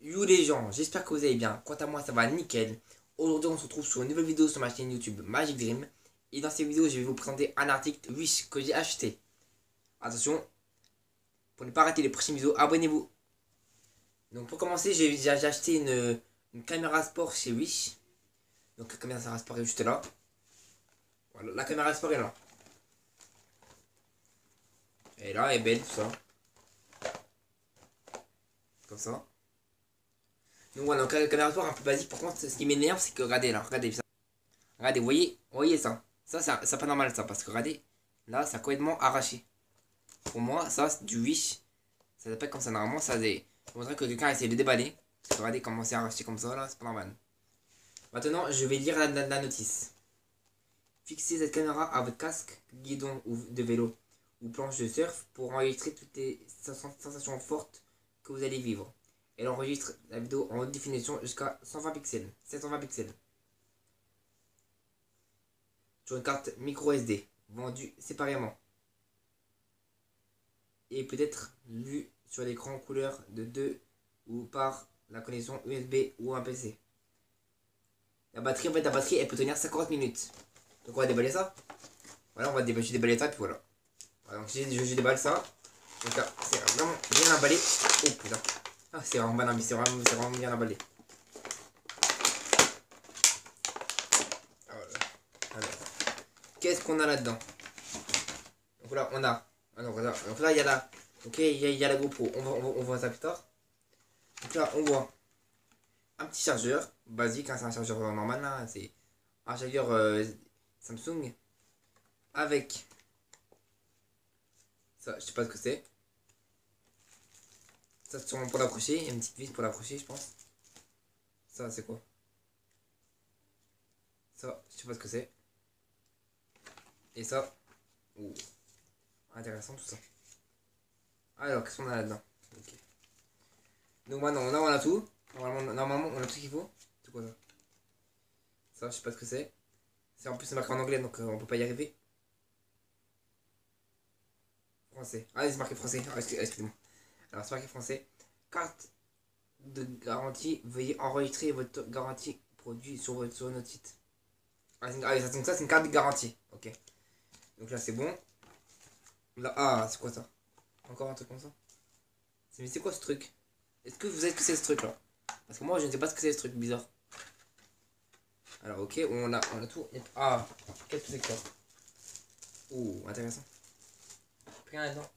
Yo les gens, j'espère que vous allez bien. Quant à moi, ça va nickel. Aujourd'hui, on se retrouve sur une nouvelle vidéo sur ma chaîne YouTube Magic Dream. Et dans cette vidéo, je vais vous présenter un article Wish que j'ai acheté. Attention, pour ne pas rater les prochaines vidéos, abonnez-vous. Donc pour commencer, j'ai acheté une caméra sport chez Wish. Donc la caméra sport est juste là. Voilà, la caméra sport est là. Elle est là, elle est belle, tout ça. Comme ça. Donc voilà, donc la caméra sport un peu basique. Par contre, ce qui m'énerve, c'est que regardez là, regardez ça. Regardez, vous voyez ça. Ça, c'est pas normal ça, parce que regardez, là, ça a complètement arraché. Pour moi, ça, c'est du wish. Ça s'appelle comme ça, normalement, ça c'est. Je voudrais que quelqu'un essaie de déballer. Parce que regardez comment c'est arraché comme ça, là, c'est pas normal. Maintenant, je vais lire la notice. Fixez cette caméra à votre casque, guidon ou de vélo ou planche de surf pour enregistrer toutes les sensations fortes que vous allez vivre. Elle enregistre la vidéo en haute définition jusqu'à 120 pixels, 720 pixels. Sur une carte micro SD, vendue séparément. Et peut être lu sur l'écran couleur de 2 ou par la connexion USB ou un PC. La batterie, en fait, la batterie, elle peut tenir 50 minutes. Donc on va déballer ça. Voilà, on va déballer ça, puis voilà. Voilà, donc je déballe ça. Donc là, c'est vraiment bien emballé. Oh putain. Ah, c'est vraiment bien emballé, c'est vraiment bien emballé. Alors, qu'est-ce qu'on a là-dedans? Donc là, on a. Alors, donc là, il y a la. Ok, il y a la GoPro. On voit ça plus tard. Donc là, on voit un petit chargeur basique, hein, c'est un chargeur normal, là. C'est un chargeur Samsung avec ça, je sais pas ce que c'est. Ça, c'est sûrement pour l'accrocher. Il y a une petite vis pour l'accrocher, je pense. Ça, c'est quoi? Ça, je sais pas ce que c'est. Et ça, ouh, intéressant tout ça. Alors, qu'est-ce qu'on a là-dedans? Okay. Donc maintenant, là, on a tout. Normalement, on a tout ce qu'il faut. C'est quoi ça? Ça, je sais pas ce que c'est. En plus, c'est marqué en anglais, donc on peut pas y arriver. Français. Ah, c'est marqué français. Ah, excusez-moi. Alors, c'est marqué français. Carte de garantie. Veuillez enregistrer votre garantie produit sur notre site. Ah, donc ça, c'est une carte de garantie. Ok. Donc là, c'est bon. Là, ah, c'est quoi ça? Encore un truc comme ça? Mais c'est quoi ce truc? Est-ce que vous savez ce que c'est ce truc là? Parce que moi, je ne sais pas ce que c'est ce truc bizarre. Alors, ok, on a tout. Ah, qu'est-ce que c'est que ça? Ouh, intéressant. Rien là-dedans.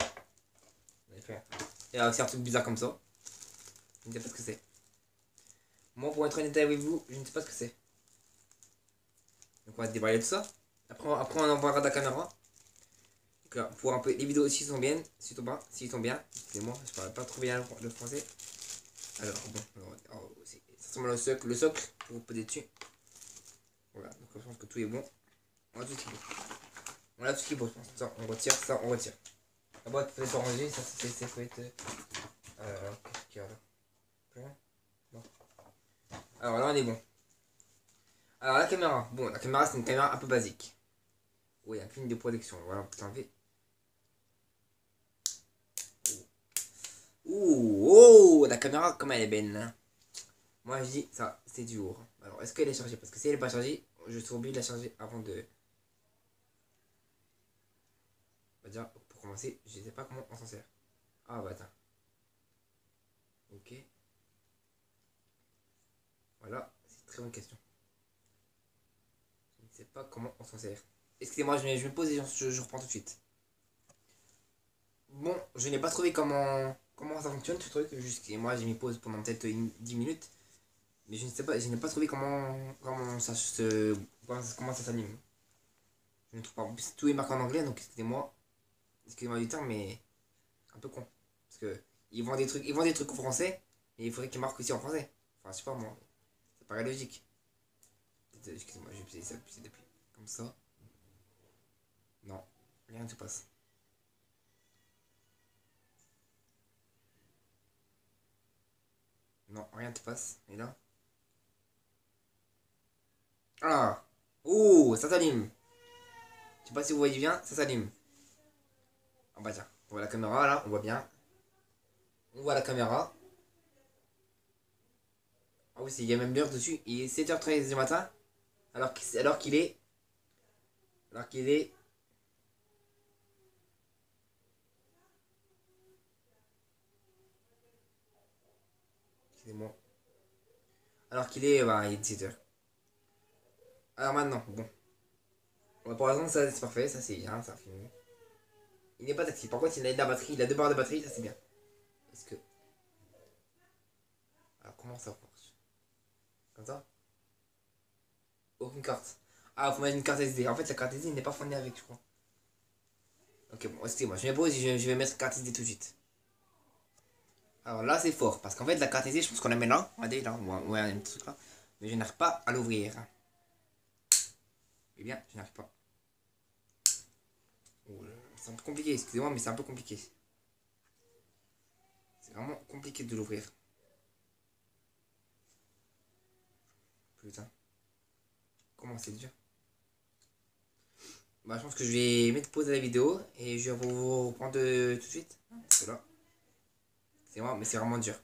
Et alors, c'est un truc bizarre comme ça. Je ne sais pas ce que c'est. Moi, pour être honnête avec vous, je ne sais pas ce que c'est. Donc, on va déballer tout ça. Après on envoiera de la caméra. Donc là, pour un peu les vidéos s'ils sont bien, s'ils sont bien. Excusez-moi, je parle pas trop bien le français. Alors, bon, ça ressemble le socle pour vous poser dessus. Voilà, donc je pense que tout est bon. On a tout ce qu'il faut. On a tout ce qu'il faut, je pense. Ça, on retire, ça, on retire. La boîte peut être rangée, ça, c'est faut être. Qu'est-ce qu'il y a là? Rien? Non. Alors là, on est bon. Alors la caméra, bon, la caméra c'est une caméra un peu basique. Oui, il y a un film de protection, voilà, on peut t'enlever. Ouh, oh, la caméra, comme elle est belle. Hein. Moi je dis, ça, c'est du lourd. Alors, est-ce qu'elle est chargée? Parce que si elle n'est pas chargée, je suis obligé de la charger avant de. On va dire, pour commencer, je ne sais pas comment on s'en sert. Ah bah attends. Ok. Voilà, c'est une très bonne question. Je ne sais pas comment on s'en sert. Excusez-moi, je me pose et je reprends tout de suite. Bon, je n'ai pas trouvé comment ça fonctionne ce truc. Juste, moi, j'ai mis pause pendant peut-être 10 minutes. Mais je ne sais pas, je n'ai pas trouvé comment comment ça s'anime. Je ne trouve pas. En plus, tout est marqué en anglais, donc excusez-moi du terme, mais un peu con. Parce que ils vendent des trucs en français, et il faudrait qu'ils marquent aussi en français. Enfin, je sais pas moi. Ça paraît logique. Excusez-moi, je vais appuyer depuis. Comme ça. Non, rien ne se passe. Non, rien ne se passe. Et là? Ah! Oh, ça s'allume. Je sais pas si vous voyez bien, ça s'allume. Ah bah tiens, on voit la caméra là, on voit bien. On voit la caméra. Ah oui, il y a même l'heure dessus. Il est 7h13 du matin. Alors qu'il est. Alors qu'il est. Excusez-moi. Alors qu'il est. Bah, il est 17h. Alors maintenant, bon. Bon, pour l'instant, ça c'est parfait. Ça c'est bien. Ça filme. Il n'est pas tactile. Par contre, il a de la batterie. Il a 2 barres de batterie. Ça c'est bien. Est-ce que. Alors comment ça marche? Comme ça? Aucune carte. Ah, faut mettre une carte SD. En fait, la carte SD n'est pas fournie avec, je crois. Ok, bon, excusez-moi. Je vais pause et je vais mettre une carte SD tout de suite. Alors là, c'est fort. Parce qu'en fait, la carte SD, je pense qu'on la met là. Regardez, là. Ouais, un petit truc là. Mais je n'arrive pas à l'ouvrir. Eh bien, je n'arrive pas. Oh c'est un peu compliqué, excusez-moi, mais c'est un peu compliqué. C'est vraiment compliqué de l'ouvrir. Putain. Comment c'est dur. Bah, je pense que je vais mettre pause à la vidéo et je vais vous reprendre tout de suite. Parce que là, c'est moi, mais c'est vraiment dur.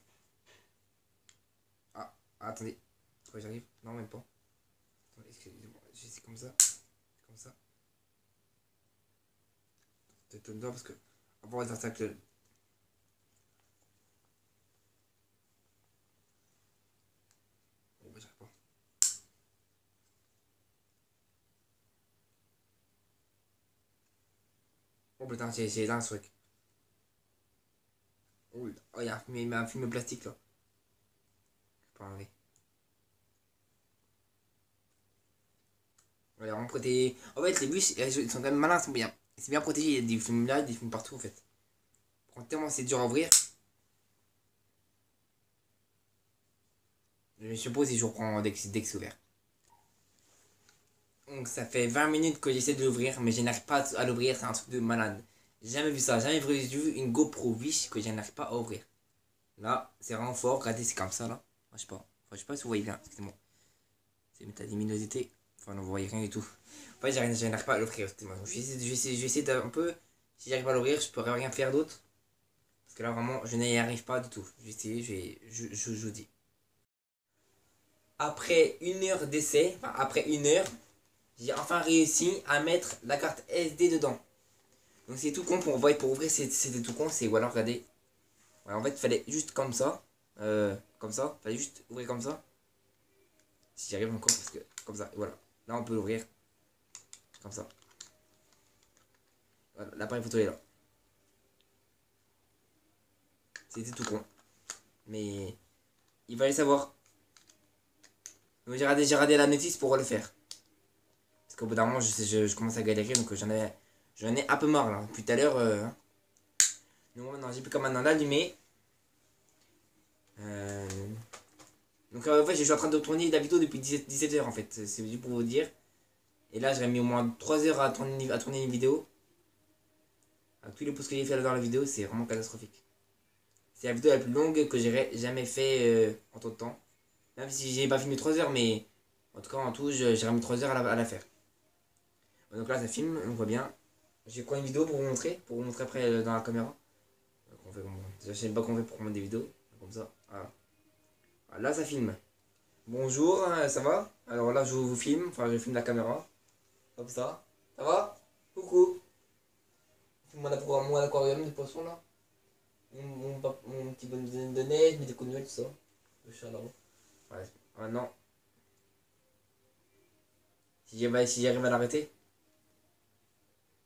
Ah, attendez. Pourquoi j'arrive? Non, même pas. Attendez, excusez-moi. J'essaie comme ça. Comme ça. Peut-être le doigt parce que. Avant, on va faire ça. Bon, bah, j'arrive pas. Oh putain, j'ai un truc. Oh, il y a un film plastique là. Je peux pas enlever. Ouais, vraiment protégé. En fait, les bus, ils sont quand même malins, ils sont bien. C'est bien protégé, il y a des films là, des films partout en fait. Tellement c'est dur à ouvrir. Je suppose si je reprends dès que c'est ouvert. Donc ça fait 20 minutes que j'essaie de l'ouvrir, mais je n'arrive pas à l'ouvrir, c'est un truc de malade. J'ai jamais vu ça, jamais vu une GoPro Wish que je n'arrive pas à ouvrir. Là, c'est vraiment fort, regardez, c'est comme ça là. Moi, je sais pas. Enfin, je sais pas si vous voyez bien, excusez-moi. C'est mettre la luminosité. Enfin, non, vous voyez rien du tout. En fait, je n'arrive pas à l'ouvrir, excusez-moi. Je vais essayer d'un peu. Si j'arrive à l'ouvrir, je pourrais rien faire d'autre. Parce que là, vraiment, je n'y arrive pas du tout. Je vais essayer, je vous dis. Après 1 heure d'essai, enfin, après 1 heure, j'ai enfin réussi à mettre la carte SD dedans. Donc c'est tout con pour ouvrir, c'était tout con. C'est voilà, regardez. Voilà, en fait, il fallait juste comme ça. Comme ça. Il fallait juste ouvrir comme ça. Si j'y arrive encore, parce que comme ça. Et voilà. Là, on peut l'ouvrir. Comme ça. Voilà, l'appareil photo est là. C'était tout con. Mais il fallait savoir. Donc j'ai regardé la notice pour le faire. Parce qu'au bout d'un moment, je commence à galérer. Donc j'en ai un peu marre là. Depuis tout à l'heure. Donc maintenant, j'ai plus qu'à maintenant l'allumer. Euh, Donc en fait, je suis en train de tourner la vidéo depuis 17h en fait. C'est juste pour vous dire. Et là, j'aurais mis au moins 3 heures à tourner une vidéo. Avec tous les pouces que j'ai fait dans la vidéo, c'est vraiment catastrophique. C'est la vidéo la plus longue que j'ai jamais fait en tout temps. Même si j'ai pas filmé 3 heures, mais en tout cas, en tout, j'ai mis 3 heures à la faire. Donc là, ça filme, on voit bien. J'ai pris une vidéo pour vous montrer après dans la caméra. Donc on fait comme... Je sais pas comment on fait pour prendre des vidéos. Comme ça, voilà. Là, ça filme. Bonjour, ça va? Alors là, je vous filme, enfin, je filme la caméra. Comme ça. Ça va? Coucou. Mon aquarium de poisson là. Mon petit bonhomme de neige, mes découvertes, tout ça. Le chat là-haut. Ouais. Ah non. Si j'arrive à l'arrêter.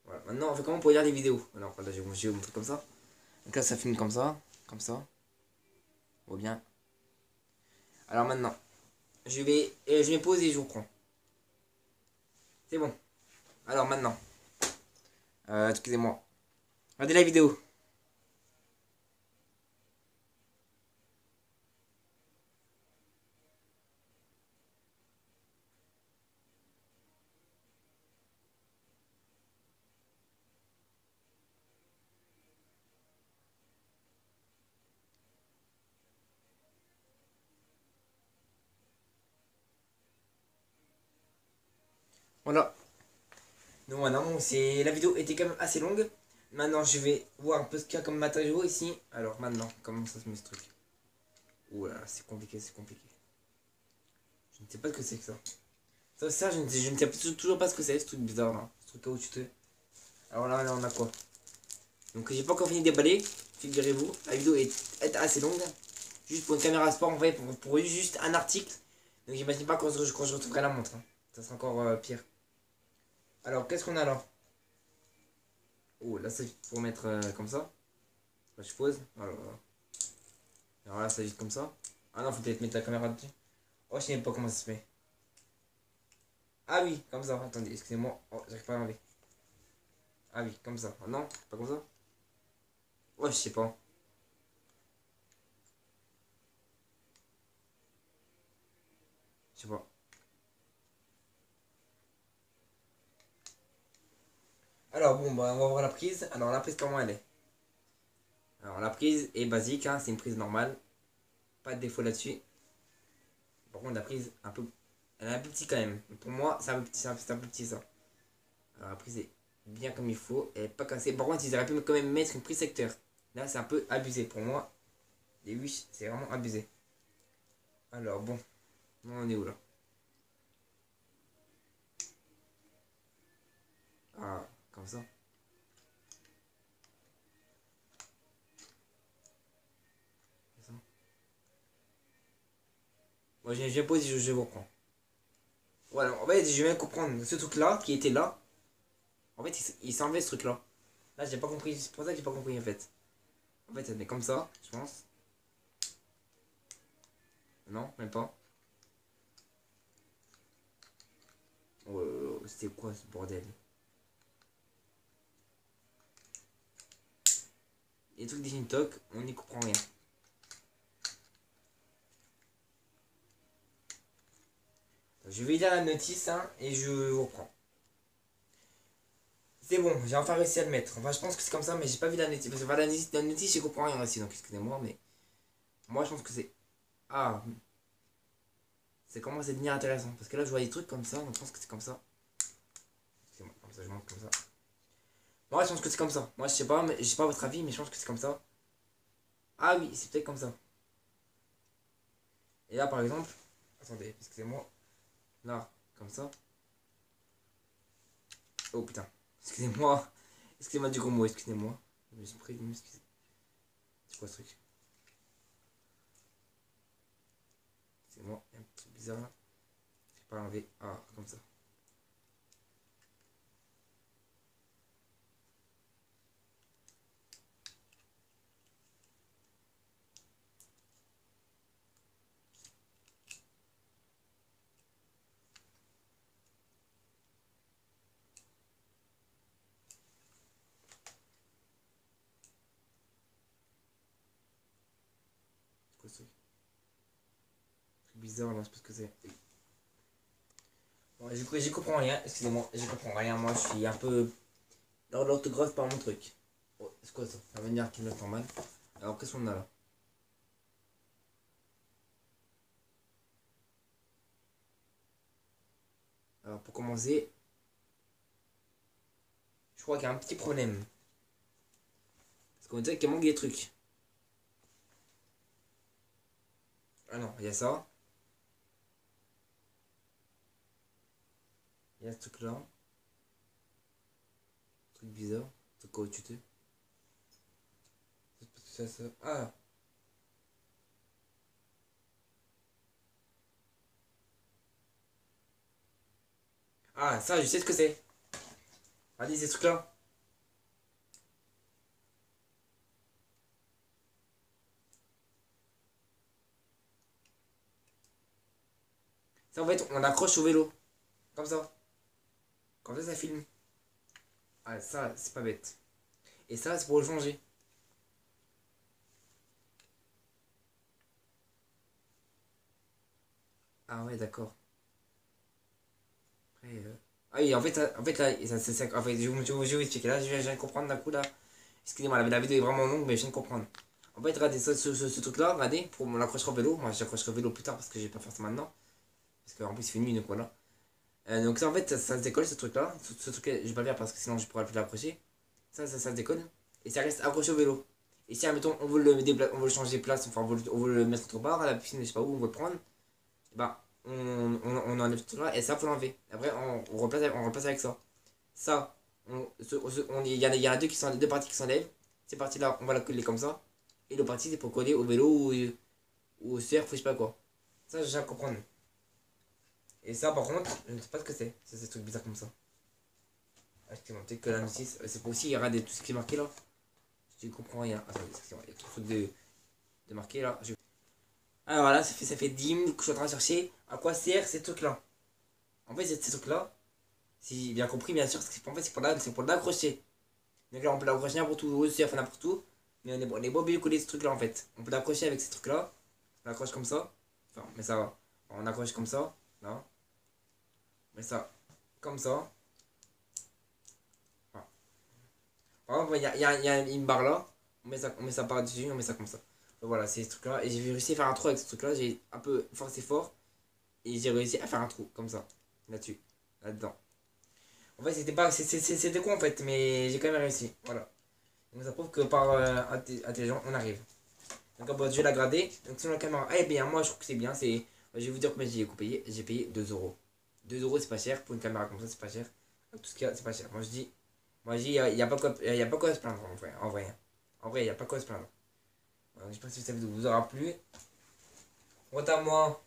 Voilà. Maintenant, on fait comment pour lire les vidéos? Alors là, je vais vous montrer comme ça. Donc là, ça filme comme ça. Comme ça. On voit bien. Alors maintenant, je vais poser et je vous prends. C'est bon. Alors maintenant. Excusez-moi. Regardez la vidéo. Voilà. Donc voilà, bon, la vidéo était quand même assez longue. Maintenant, je vais voir un peu ce qu'il y a comme matériaux ici. Alors maintenant, comment ça se met ce truc? Ouh là, c'est compliqué, c'est compliqué. Je ne sais pas ce que c'est que ça. Ça, je ne sais toujours pas ce que c'est, ce truc bizarre là. Ce truc caoutchouteux. Alors là, on a quoi? Donc j'ai pas encore fini de déballer, figurez-vous. La vidéo est assez longue. Juste pour une caméra sport, en fait, pour juste un article. Donc j'imagine pas quand je retrouverai la montre. Hein. Ça sera encore pire. Alors qu'est-ce qu'on a là? Oh là c'est pour mettre comme ça. Là, je pose. Alors là c'est juste comme ça. Ah non, faut peut-être mettre la caméra dessus. Oh, je sais même pas comment ça se fait. Ah oui, comme ça. Attendez, excusez-moi. Oh, j'arrive pas à l'enlever. Ah oui, comme ça. Oh, non, pas comme ça. Ouais, je sais pas. Je sais pas. Alors bon, bah, on va voir la prise. Alors la prise, comment elle est? Alors la prise est basique, hein, c'est une prise normale. Pas de défaut là-dessus. Par contre, la prise, un peu, elle est un peu petit quand même. Pour moi, c'est un peu petit, c'est un peu petit ça. Alors la prise est bien comme il faut. Elle est pas cassée. Par contre, ils auraient pu quand même mettre une prise secteur. Là, c'est un peu abusé pour moi. Les wish, c'est vraiment abusé. Alors bon, on est où là? Ah, comme ça. Comme ça. Moi, j'ai posé, je vous reprends. Voilà, en fait, je viens de comprendre. Ce truc-là, qui était là, en fait, il s'est enlevé ce truc-là. Là, j'ai pas compris. C'est pour ça que j'ai pas compris en fait. En fait, ça met comme ça, je pense. Non, même pas. Oh, c'était quoi ce bordel? Les trucs des Shintok, on n'y comprend rien. Je vais lire la notice hein, et je vous reprends. C'est bon, j'ai enfin réussi à le mettre. Enfin, je pense que c'est comme ça, mais j'ai pas vu la notice. Parce que la notice, je comprends rien aussi, donc excusez-moi, mais moi je pense que c'est. Ah, c'est commence à devenir intéressant. Parce que là, je vois des trucs comme ça, donc je pense que c'est comme ça. Excusez-moi, comme ça, je montre comme ça. Moi, je pense que c'est comme ça. Moi, je sais pas, mais j'ai pas votre avis, mais je pense que c'est comme ça. Ah oui, c'est peut-être comme ça. Et là, par exemple, attendez, excusez-moi. Là, comme ça. Oh putain, excusez-moi. Excusez-moi du gros mot, excusez-moi. Je me suis pris de m'excuser. C'est quoi ce truc? C'est moi, il y a un petit truc bizarre là. Je vais pas l'enlever. Ah, comme ça. C'est quoi ce truc? Truc bizarre là, je sais pas ce que c'est. Bon, j'y comprends rien, excusez-moi, j'y comprends rien. Moi, je suis un peu. Dans l'orthographe par mon truc. Oh, c'est quoi ça? La manière qui me fait mal. Alors, qu'est-ce qu'on a là? Alors, pour commencer, je crois qu'il y a un petit problème. Parce qu'on dirait qu'il manque des trucs. Ah non, il y a ça. Il y a ce truc là. Truc bizarre. Truc caoutchouteux. Ça. Ah! Ah, ça, je sais ce que c'est. Allez, ces trucs là. Ça, en fait, on accroche au vélo. Comme ça. Comme ça filme. Ah, ça, c'est pas bête. Et ça, c'est pour le changer. Ah ouais, d'accord. Après, ah oui, en fait là, en fait, je vais vous expliquer. Là, je viens de comprendre d'un coup là. Excusez-moi, la vidéo est vraiment longue, mais je viens de comprendre. En fait, regardez, ce truc-là, regardez, pour me l'accrocher au vélo. Moi, j'accrocherai au vélo plus tard parce que je vais pas faire ça maintenant. Parce qu'en plus, il fait nuit, donc voilà. Donc, ça, en fait, ça se décolle ce truc-là. Ce truc-là, je vais pas le faire parce que sinon, je pourrais plus l'accrocher. Ça se décolle. Et ça reste accroché au vélo. Et si, admettons, on veut le changer de place, enfin, on veut le mettre autre part, à la piscine, je sais pas où, on veut le prendre. Bah, on enlève ce truc là et ça faut l'enlever. Après on replace avec ça. Ça, il y en a deux qui sont deux parties qui s'enlèvent. Ces parties là on va la coller comme ça. Et l'autre partie c'est pour coller au vélo ou au surf ou je sais pas quoi. Ça j'ai à comprendre. Et ça par contre, je ne sais pas ce que c'est. C'est ce truc bizarre comme ça. Excusez-moi, peut-être que la notice, c'est pour aussi il y aura tout ce qui est marqué là. Je ne comprends rien. Attendez, excusez-moi, il y a trop de marqué là. Alors voilà, ça fait 10 minutes que je suis en train de chercher à quoi sert ces trucs là. En fait, ces trucs là, si j'ai bien compris, bien sûr, en fait, c'est pour l'accrocher. Donc là, on peut l'accrocher n'importe où, au surf, n'importe où. Mais on est pas obligé de coller ce truc là en fait. On peut l'accrocher avec ces trucs là. On l'accroche comme ça. Enfin, mais ça va. On accroche comme ça. Là. Mais ça, comme ça. Voilà. Par exemple, il y a une barre là. On met ça par-dessus, on met ça comme ça. Donc voilà, c'est ce truc là. Et j'ai réussi à faire un trou avec ce truc là. J'ai un peu forcé fort. Et j'ai réussi à faire un trou comme ça. Là-dessus. Là-dedans. En fait, c'était pas. C'était con en fait. Mais j'ai quand même réussi. Voilà. Donc ça prouve que par intelligent, on arrive. Donc je vais la grader. Donc sur la caméra, eh bien, moi je trouve que c'est bien. Je vais vous dire combien j'ai payé. J'ai payé 2 euros. 2 euros, c'est pas cher. Pour une caméra comme ça, c'est pas cher. Tout ce qu'il y a, c'est pas cher. Moi je dis, il n'y a, pas quoi, y a pas quoi se plaindre en vrai. En vrai, il n'y a pas quoi se plaindre. Je sais pas si cette vidéo vous aura plu. Quant à moi,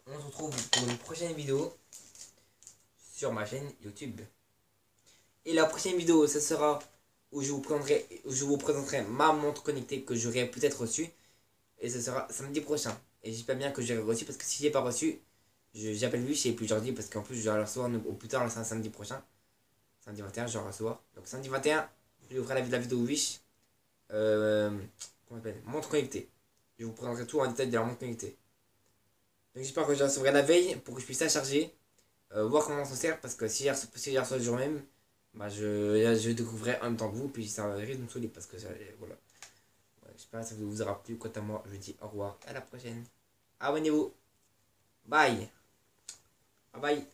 on se retrouve pour une prochaine vidéo sur ma chaîne YouTube. Et la prochaine vidéo, ce sera où je vous présenterai ma montre connectée que j'aurai peut-être reçue. Et ce sera samedi prochain. Et j'espère bien que j'aurai reçu parce que si j'ai pas reçu, j'appelle lui chez plus aujourd'hui parce qu'en plus je vais la recevoir au plus tard, c'est un samedi prochain. Samedi 21, je vais la recevoir. Donc samedi 21, je vous ferai la vidéo Wish. Comment on appelle, montre connectée. Je vous présenterai tout en détail de la montre connectée. Donc j'espère que je la recevrai la veille pour que je puisse la charger. Voir comment on s'en sert parce que si je la reçois le jour même, bah je découvrirai en même temps que vous. Puis ça risque de me saouler parce que voilà. Ouais, j'espère que ça vous aura plu. Quant à moi, je vous dis au revoir. À la prochaine. Abonnez-vous. Bye. Bye bye.